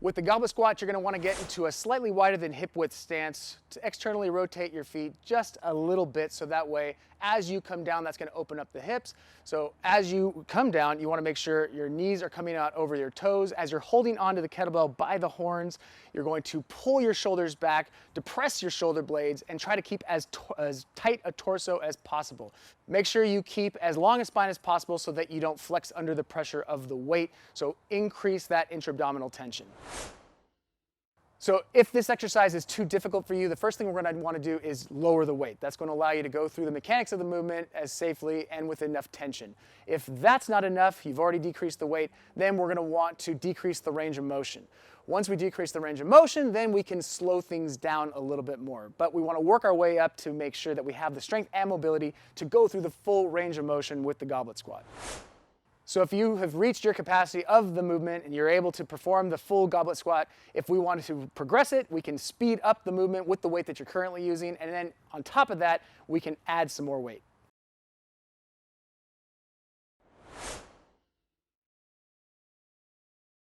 With the goblet squat, you're going to want to get into a slightly wider than hip width stance to externally rotate your feet just a little bit, so that way as you come down, that's going to open up the hips. So as you come down, you want to make sure your knees are coming out over your toes. As you're holding onto the kettlebell by the horns, you're going to pull your shoulders back, depress your shoulder blades, and try to keep as tight a torso as possible. Make sure you keep as long a spine as possible so that you don't flex under the pressure of the weight. So increase that intra-abdominal tension. So if this exercise is too difficult for you, the first thing we're going to want to do is lower the weight. That's going to allow you to go through the mechanics of the movement as safely and with enough tension. If that's not enough, you've already decreased the weight, then we're going to want to decrease the range of motion. Once we decrease the range of motion, then we can slow things down a little bit more. But we want to work our way up to make sure that we have the strength and mobility to go through the full range of motion with the goblet squat. So if you have reached your capacity of the movement and you're able to perform the full goblet squat, if we wanted to progress it, we can speed up the movement with the weight that you're currently using, and then on top of that, we can add some more weight.